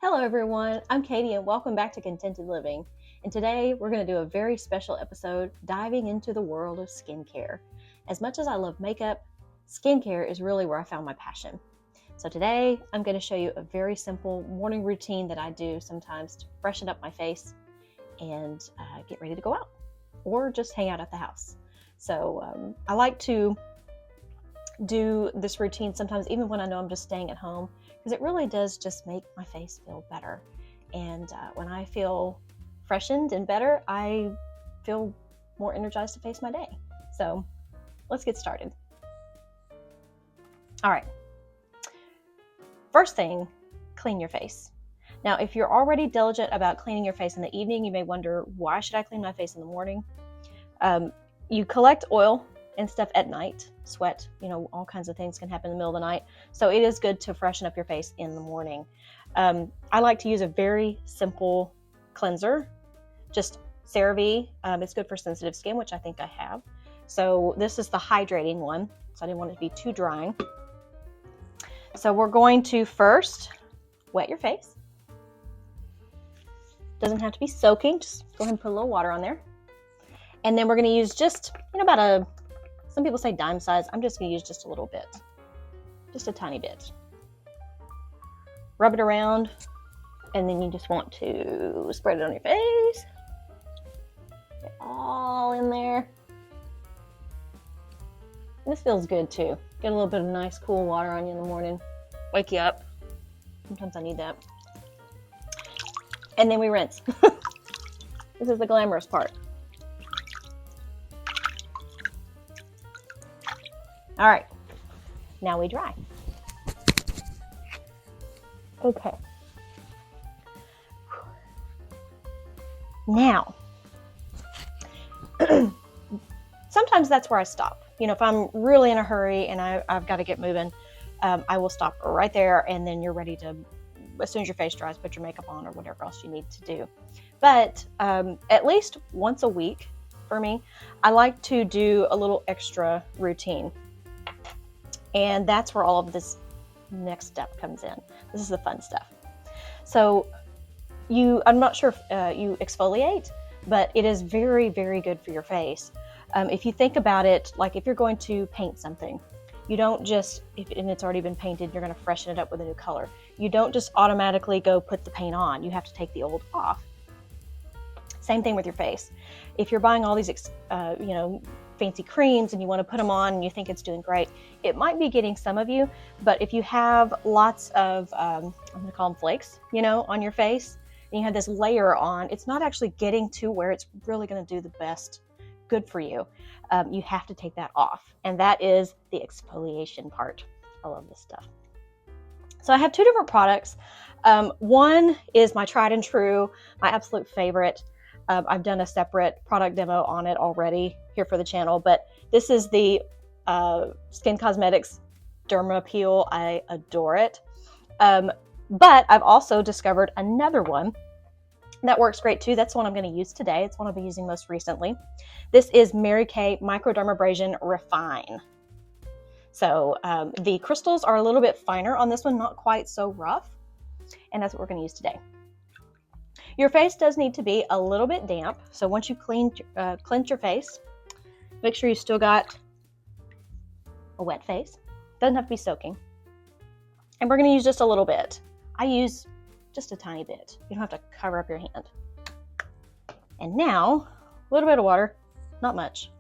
Hello everyone, I'm Katie and welcome back to Contented Living. And today we're going to do a very special episode diving into the world of skincare. As much as I love makeup, skincare is really where I found my passion. So today I'm going to show you a very simple morning routine that I do sometimes to freshen up my face and get ready to go out or just hang out at the house. So I like to do this routine sometimes even when I know I'm just staying at home, because it really does just make my face feel better. And when I feel freshened and better, I feel more energized to face my day. So let's get started. All right. First thing, clean your face. Now, if you're already diligent about cleaning your face in the evening, you may wonder, why should I clean my face in the morning? You collect oil and stuff at night, sweat, all kinds of things can happen in the middle of the night. So it is good to freshen up your face in the morning. I like to use a very simple cleanser, just Cerave. It's good for sensitive skin, which I think I have. So this is the hydrating one. So I didn't want it to be too drying. So we're going to first wet your face. Doesn't have to be soaking, just go ahead and put a little water on there. And then we're going to use just, about some people say dime size. I'm just going to use just a little bit, just a tiny bit. Rub it around, and then you just want to spread it on your face. Get all in there. This feels good too. Get a little bit of nice cool water on you in the morning. Wake you up. Sometimes I need that. And then we rinse. This is the glamorous part. All right, now we dry. Okay. Now, sometimes that's where I stop. If I'm really in a hurry and I've got to get moving, I will stop right there, and then you're ready to, as soon as your face dries, put your makeup on or whatever else you need to do. But at least once a week for me, I like to do a little extra routine. And that's where all of this next step comes in. This is the fun stuff. So I'm not sure if you exfoliate, but it is very, very good for your face. If you think about it, like if you're going to paint something, you don't just, and it's already been painted, you're going to freshen it up with a new color. You don't just automatically go put the paint on. You have to take the old off. Same thing with your face. If you're buying all these, fancy creams and you want to put them on and you think it's doing great, it might be getting some of you. But if you have lots of, I'm going to call them flakes, on your face, and you have this layer on, it's not actually getting to where it's really going to do the best good for you. You have to take that off. And that is the exfoliation part. I love this stuff. So I have two different products. One is my tried and true, my absolute favorite. I've done a separate product demo on it already here for the channel, but this is the Skin Cosmetics Derma Peel. I adore it. But I've also discovered another one that works great too. That's the one I'm going to use today. It's one I've been using most recently. This is Mary Kay Microdermabrasion Refine. So the crystals are a little bit finer on this one, not quite so rough. And that's what we're going to use today. Your face does need to be a little bit damp. So once you cleanse your face, make sure you still got a wet face. Doesn't have to be soaking. And we're going to use just a little bit. I use just a tiny bit. You don't have to cover up your hand. And now, a little bit of water, not much.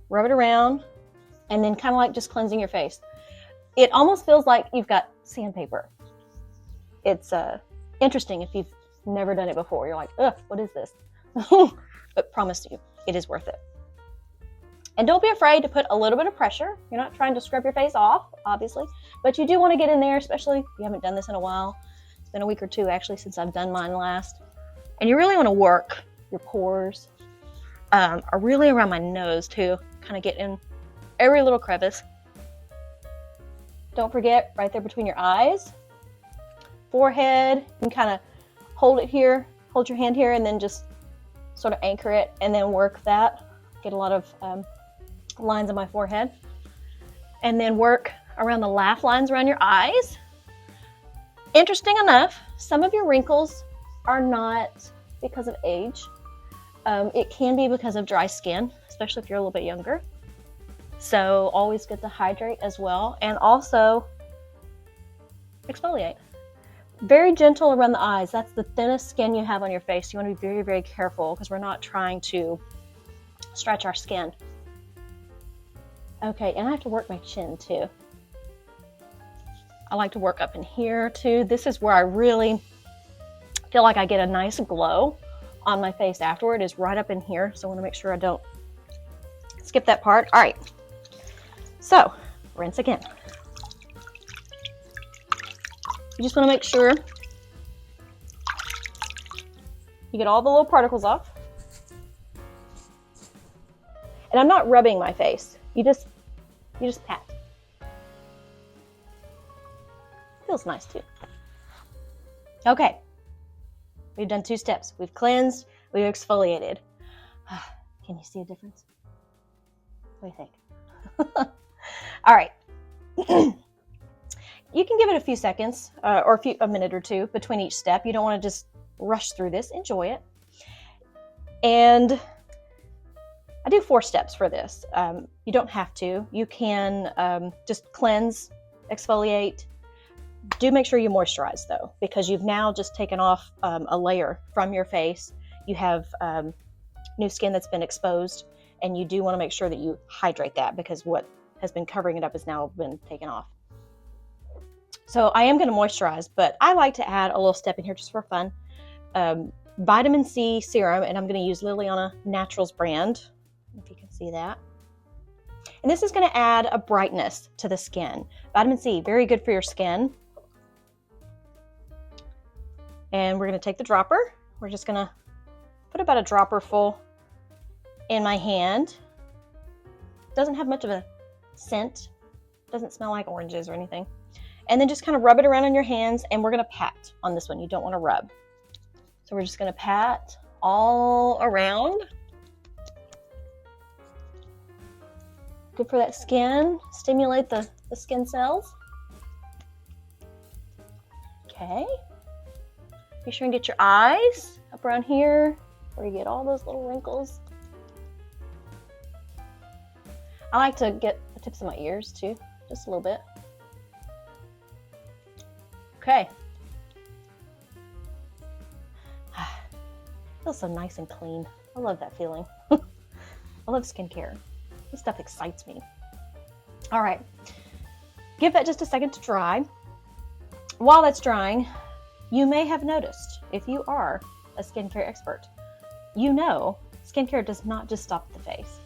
Rub it around, and then kind of like just cleansing your face. It almost feels like you've got sandpaper. It's interesting if you've never done it before. You're like, ugh, what is this? But promise you, it is worth it. And don't be afraid to put a little bit of pressure. You're not trying to scrub your face off, obviously, but you do want to get in there, especially if you haven't done this in a while. It's been a week or two actually since I've done mine last. And you really want to work your pores, are really around my nose too, kind of get in every little crevice. Don't forget right there between your eyes, forehead, and kind of hold it here, hold your hand here, and then just sort of anchor it and then work that. Get a lot of lines on my forehead. And then work around the laugh lines around your eyes. Interesting enough, Some of your wrinkles are not because of age. It can be because of dry skin, especially if you're a little bit younger. So always good to hydrate as well, and also exfoliate. Very gentle around the eyes. That's the thinnest skin you have on your face. You want to be very, very careful because we're not trying to stretch our skin. Okay, and I have to work my chin too. I like to work up in here too. This is where I really feel like I get a nice glow on my face afterward, is right up in here. So I want to make sure I don't skip that part. All right, so rinse again. You just want to make sure you get all the little particles off. And I'm not rubbing my face. You just pat. Feels nice too. Okay. We've done 2 steps. We've cleansed, we've exfoliated. Can you see a difference? What do you think? All right. You can give it a few seconds or a minute or 2 between each step. You don't want to just rush through this. Enjoy it. And I do 4 steps for this. You don't have to. You can just cleanse, exfoliate. Do make sure you moisturize though, because you've now just taken off a layer from your face. You have new skin that's been exposed, and you do want to make sure that you hydrate that, because what has been covering it up has now been taken off. So I am going to moisturize, but I like to add a little step in here just for fun. Vitamin C serum, and I'm going to use LilyAna Naturals brand, if you can see that. And this is going to add a brightness to the skin. Vitamin C, very good for your skin. And we're going to take the dropper. We're just going to put about a dropper full in my hand. Doesn't have much of a scent. Doesn't smell like oranges or anything. And then just kind of rub it around on your hands, and we're going to pat on this one. You don't want to rub. So we're just going to pat all around. Good for that skin. Stimulate the skin cells. Okay. Be sure and get your eyes up around here where you get all those little wrinkles. I like to get the tips of my ears too, just a little bit. Okay. Feels so nice and clean. I love that feeling. I love skincare. This stuff excites me. All right. Give that just a second to dry. While that's drying, you may have noticed, if you are a skincare expert, you know skincare does not just stop at the face.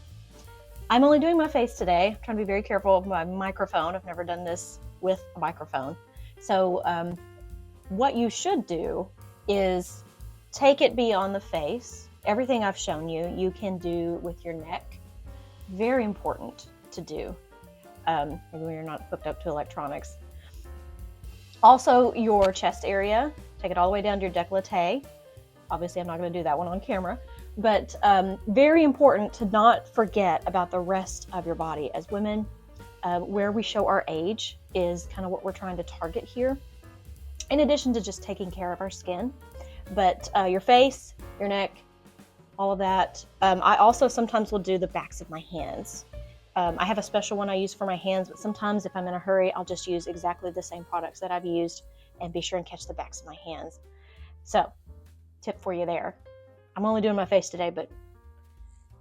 I'm only doing my face today. I'm trying to be very careful with my microphone. I've never done this with a microphone. So what you should do is take it beyond the face. Everything I've shown you, you can do with your neck. Very important to do, maybe when you're not hooked up to electronics. Also, your chest area, take it all the way down to your décolleté. Obviously, I'm not going to do that one on camera, but very important to not forget about the rest of your body. As women, where we show our age is kind of what we're trying to target here, in addition to just taking care of our skin. But your face, your neck, all of that. I also sometimes will do the backs of my hands. I have a special one I use for my hands, but sometimes if I'm in a hurry, I'll just use exactly the same products that I've used and be sure and catch the backs of my hands. So, tip for you there. I'm only doing my face today, but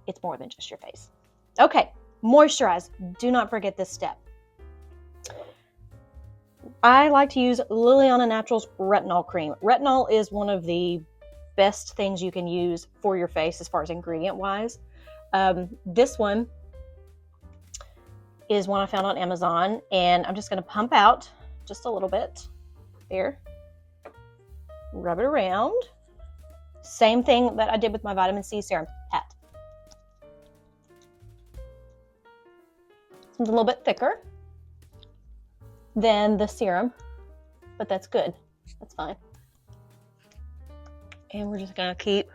it's more than just your face. Okay, moisturize. Do not forget this step. I like to use LilyAna Naturals Retinol Cream. Retinol is one of the best things you can use for your face as far as ingredient-wise. This one is one I found on Amazon, and I'm just going to pump out just a little bit there. Rub it around. Same thing that I did with my vitamin C serum. Pat. It's a little bit thicker than the serum, but that's good. That's fine. And we're just going to keep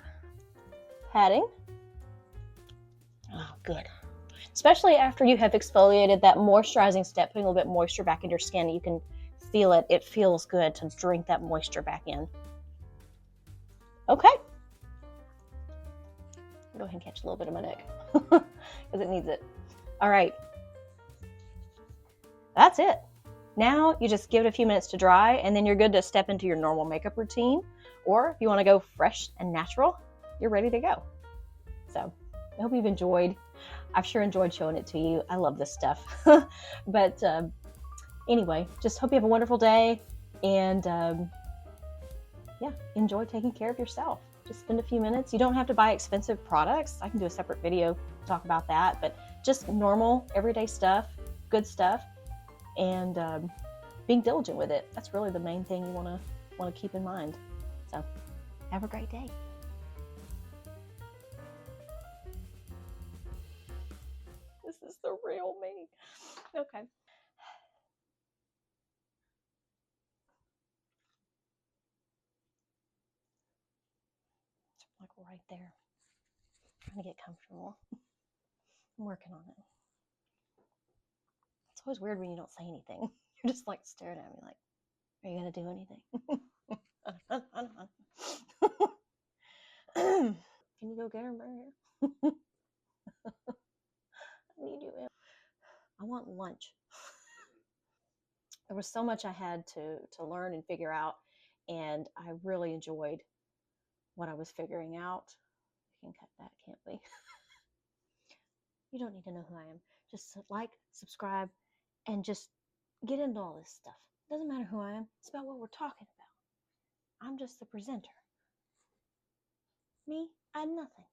patting. Oh, good. Especially after you have exfoliated, that moisturizing step, putting a little bit of moisture back in your skin. You can feel it. It feels good to drink that moisture back in. Okay. I'll go ahead and catch a little bit of my neck because it needs it. All right. That's it. Now you just give it a few minutes to dry, and then you're good to step into your normal makeup routine. Or if you want to go fresh and natural, you're ready to go. So I hope you've enjoyed. I've sure enjoyed showing it to you. I love this stuff. But anyway, just hope you have a wonderful day, and yeah, enjoy taking care of yourself. Just spend a few minutes. You don't have to buy expensive products. I can do a separate video to talk about that, but just normal, everyday stuff, good stuff, and being diligent with it. That's really the main thing you want to keep in mind. So have a great day. This is the real me. Okay. It's like right there. I'm trying to get comfortable. I'm working on it. It's always weird when you don't say anything. You're just like staring at me like, are you going to do anything? Can you go get her, Mary? I need you. I want lunch. There was so much I had to learn and figure out, and I really enjoyed what I was figuring out. We can cut that, can't we? You don't need to know who I am. Just like, subscribe, and just get into all this stuff. It doesn't matter who I am. It's about what we're talking about. I'm just the presenter. Me, I'm nothing.